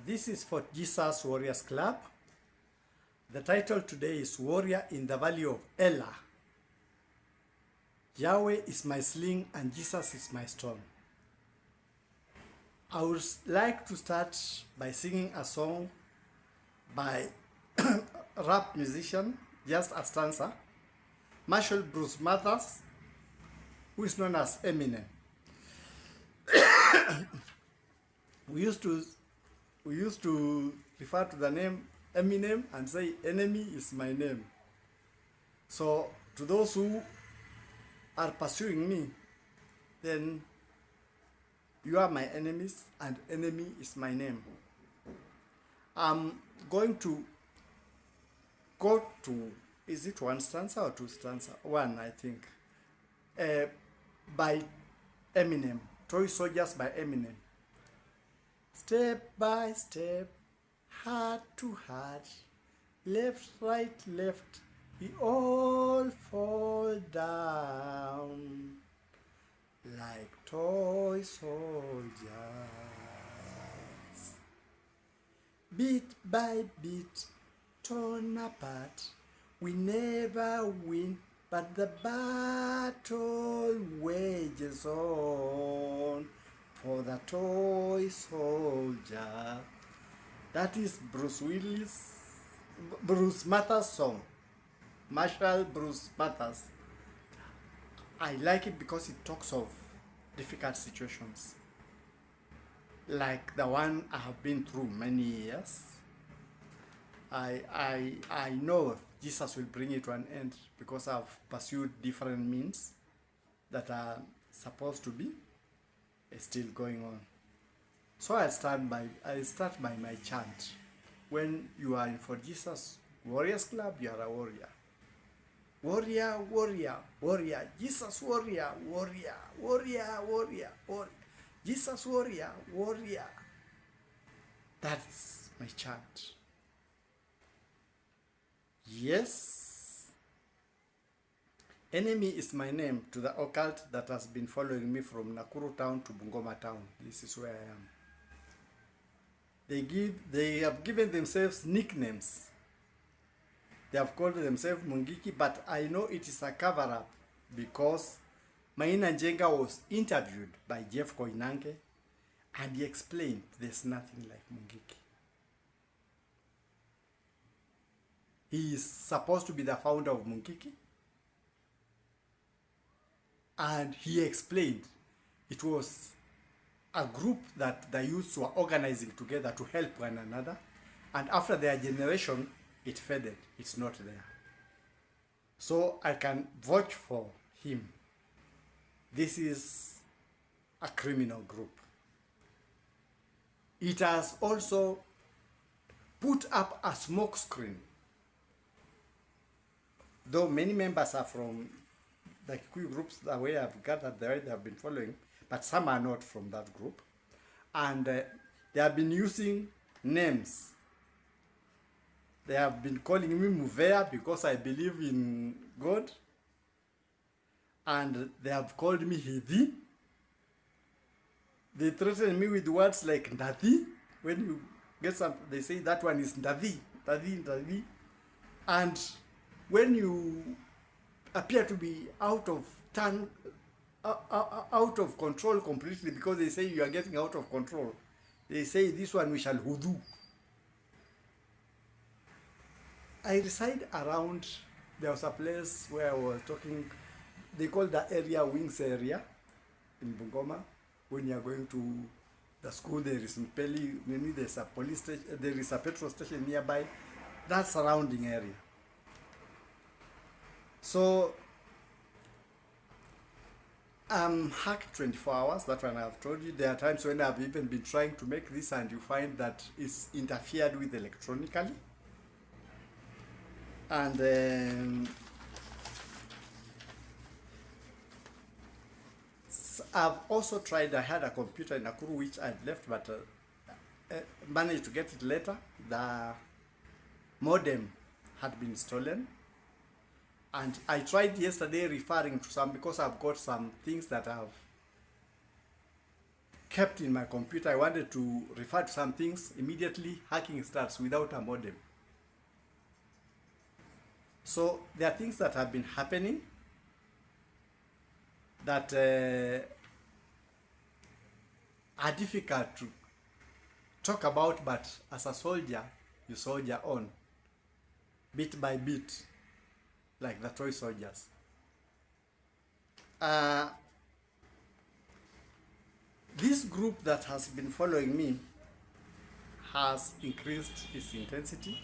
This is for Jesus Warriors Club. The title today is Warrior in the Valley of ELAH. Yahweh is my sling and Jesus is my stone. I would like to start by singing a song by a rap musician, just a stanza, Marshall Bruce Mathers, who is known as Eminem. We used to refer to the name Eminem and say, enemy is my name. So to those who are pursuing me, then you are my enemies and enemy is my name. I'm going to go to, is it one stanza or two stanza? One, I think. By Eminem, Toy Soldiers by Eminem. Step by step, heart to heart, left, right, left, we all fall down like toy soldiers. Bit by bit, torn apart, we never win, but the battle wages on for the toy soldier. That is Bruce Mathers' song. Marshall Bruce Mathers. I like it because it talks of difficult situations, like the one I have been through many years. I know Jesus will bring it to an end because I've pursued different means that are supposed to be still going on. So I start by my chant. When you are in for Jesus Warriors Club, you are a warrior. Warrior, warrior, warrior. Jesus warrior, warrior, warrior, warrior, warrior. Jesus warrior, warrior. That is my chant. Yes. Enemy is my name to the occult that has been following me from Nakuru town to Bungoma town. This is where I am. They have given themselves nicknames. They have called themselves Mungiki, but I know it is a cover-up because Maina Njenga was interviewed by Jeff Koinange and he explained there's nothing like Mungiki. He is supposed to be the founder of Mungiki, and he explained it was a group that the youths were organizing together to help one another, and after their generation, it faded. It's not there. So I can vouch for him. This is a criminal group. It has also put up a smoke screen. Though many members are from the Kikuyu groups, the way I've gathered, the way they have been following, but some are not from that group. And they have been using names. They have been calling me Muvea because I believe in God. And they have called me Hidi. They threaten me with words like Ndadi. When you get some, they say that one is Ndadi, Ndadi, Ndadi. And when you appear to be out of control completely, because they say you are getting out of control, they say this one we shall hudu. I reside around, there was a place where I was talking, they call the area Wings area in Bungoma. When you are going to the school, there is Mpeli, maybe there's a police station, there is a petrol station nearby, that surrounding area. So I'm hacked 24 hours, that one I've told you. There are times when I've even been trying to make this and you find that it's interfered with electronically. And I've also tried, I had a computer in Nakuru which I'd left, but managed to get it later. The modem had been stolen. And I tried yesterday referring to some, because I've got some things that have kept in my computer. I wanted to refer to some things, immediately hacking starts without a modem. So there are things that have been happening that are difficult to talk about, but as a soldier, you soldier on, bit by bit, like the toy soldiers. This group that has been following me has increased its intensity,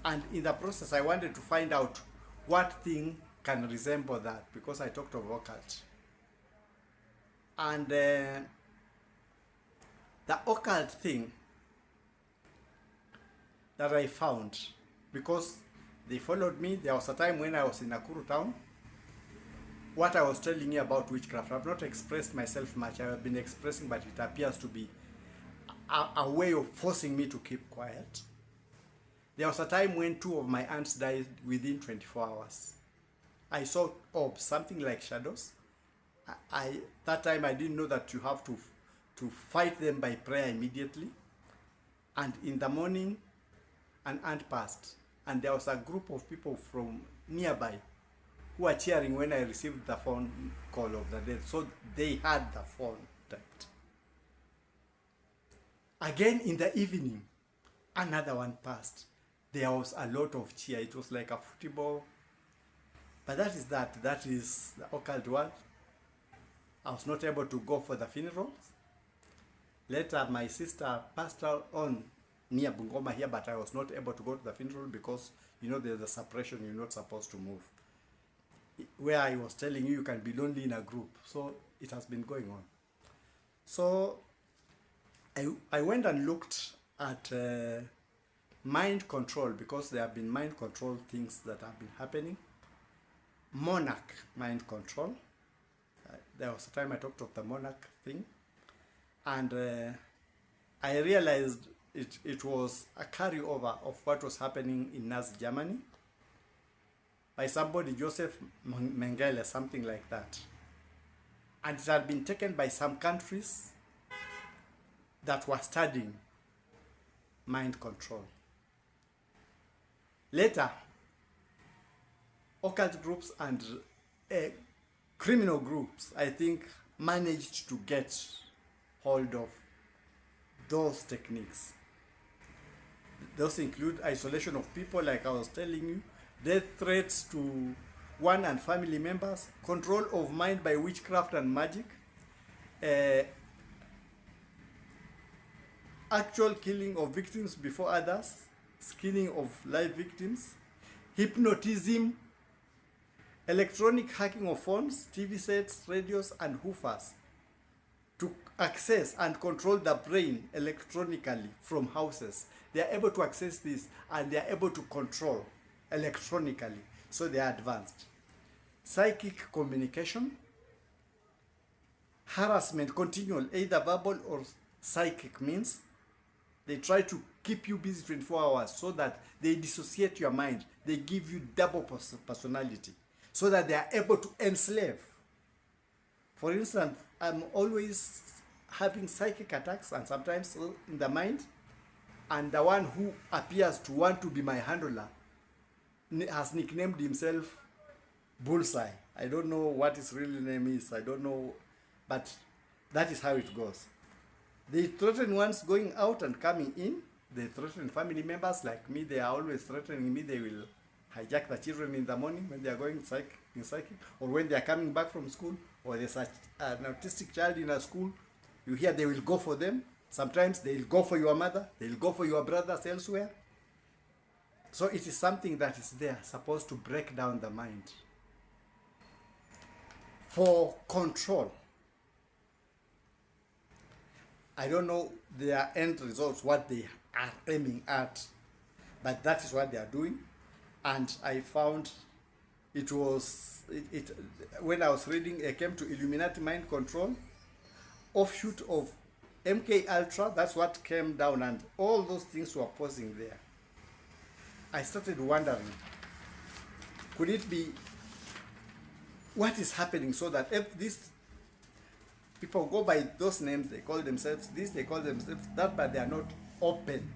and in the process I wanted to find out what thing can resemble that, because I talked of occult. And the occult thing that I found, because they followed me, there was a time when I was in Nakuru town, what I was telling you about witchcraft, I've not expressed myself much. I have been expressing, but it appears to be a way of forcing me to keep quiet. There was a time when 2 of my aunts died within 24 hours. I saw orbs, something like shadows. That time I didn't know that you have to fight them by prayer immediately. And in the morning, an aunt passed, and there was a group of people from nearby who were cheering when I received the phone call of the death. So they had the phone tapped. Again in the evening, another one passed. There was a lot of cheer. It was like a football. But that is the occult world. I was not able to go for the funerals. Later, my sister passed out on near Bungoma here, but I was not able to go to the funeral because, you know, there's a suppression, you're not supposed to move. Where I was telling you, you can be lonely in a group. So it has been going on. So I went and looked at mind control, because there have been mind control things that have been happening. Monarch mind control. There was a time I talked of the monarch thing. And I realized it was a carryover of what was happening in Nazi Germany by somebody, Joseph Mengele, something like that. And it had been taken by some countries that were studying mind control. Later, occult groups and criminal groups, I think, managed to get hold of those techniques. Those include isolation of people, like I was telling you, death threats to one and family members, control of mind by witchcraft and magic, actual killing of victims before others, skinning of live victims, hypnotism, electronic hacking of phones, TV sets, radios, and hoofers to access and control the brain electronically from houses. They are able to access this, and they are able to control electronically, so they are advanced. Psychic communication, harassment, continual, either verbal or psychic means. They try to keep you busy 24 hours so that they dissociate your mind. They give you double personality so that they are able to enslave. For instance, I'm always having psychic attacks, and sometimes in the mind, and the one who appears to want to be my handler has nicknamed himself Bullseye. I don't know what his real name is. I don't know, but that is how it goes. They threaten ones going out and coming in. They threaten family members like me. They are always threatening me. They will hijack the children in the morning when they are going in psychic, or when they are coming back from school, or there's an autistic child in a school. You hear they will go for them. Sometimes they will go for your mother. They will go for your brothers elsewhere. So it is something that is there, supposed to break down the mind for control. I don't know their end results, what they are aiming at, but that is what they are doing. And I found it was, when I was reading, I came to Illuminati Mind Control, offshoot of MK Ultra. That's what came down, and all those things were posing there. I started wondering, could it be what is happening, so that if these People go by those names, they call themselves this, they call themselves that, but they are not open.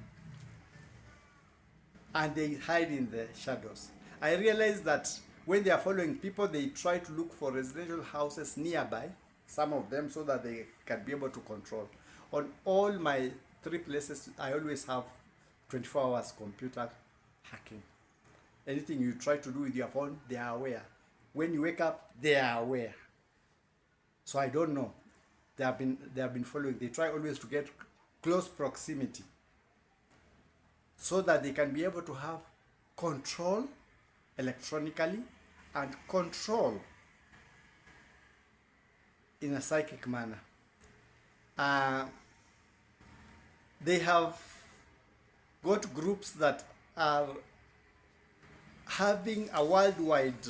And they hide in the shadows. I realize that when they are following people, they try to look for residential houses nearby, some of them, so that they can be able to control. On all my 3 places, I always have 24 hours computer hacking. Anything you try to do with your phone, they are aware. When you wake up, they are aware. So I don't know. They have been following. They try always to get close proximity so that they can be able to have control electronically and control in a psychic manner. They have got groups that are having a worldwide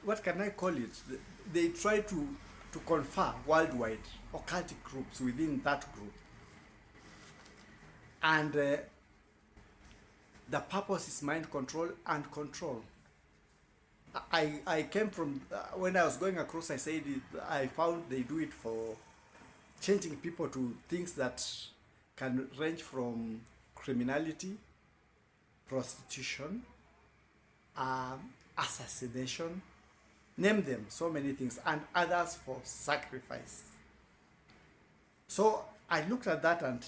what can I call it? They try to confer worldwide occultic groups within that group, and the purpose is mind control and control. I came from when I was going across, I said I found they do it for changing people to things that can range from criminality, prostitution, assassination, name them, so many things, and others for sacrifice. So I looked at that, and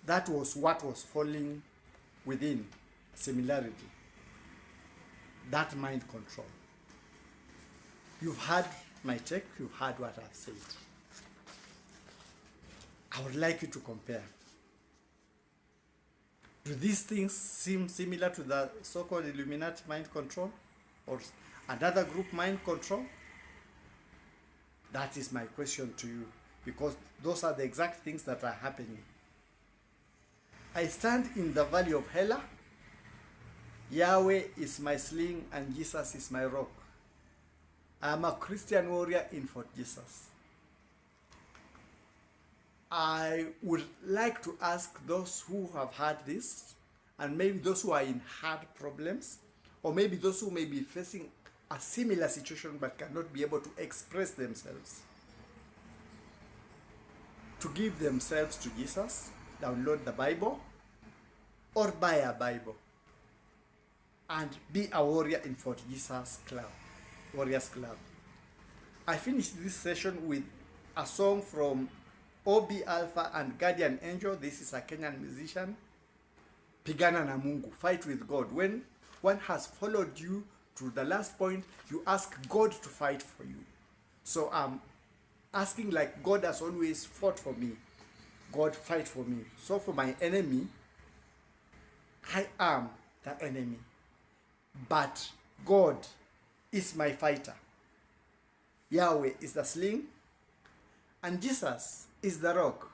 that was what was falling within similarity. That mind control. You've heard my take, you've heard what I've said. I would like you to compare. Do these things seem similar to the so-called Illuminati mind control or another group mind control? That is my question to you, because those are the exact things that are happening. I stand in the valley of ELAH. Yahweh is my sling and Jesus is my rock. I am a Christian warrior in Fort Jesus. I would like to ask those who have heard this, and maybe those who are in hard problems, or maybe those who may be facing a similar situation but cannot be able to express themselves, to give themselves to Jesus, download the Bible, or buy a Bible, and be a warrior in Fort Jesus Club, Warriors Club. I finished this session with a song from OB Alpha and Guardian Angel. This is a Kenyan musician. Pigana na Mungu, fight with God. When one has followed you to the last point, you ask God to fight for you. So I'm asking, like God has always fought for me, God fight for me. So for my enemy, I am the enemy, but God is my fighter. Yahweh is the sling, and Jesus is the rock.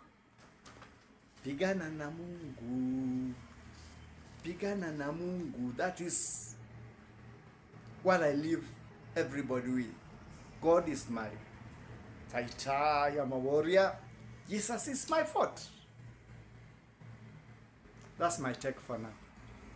Pigana na Mungu. Pigana na Mungu. That is what I leave everybody with. God is my fighter. I am a warrior. Jesus is my fort. That's my take for now.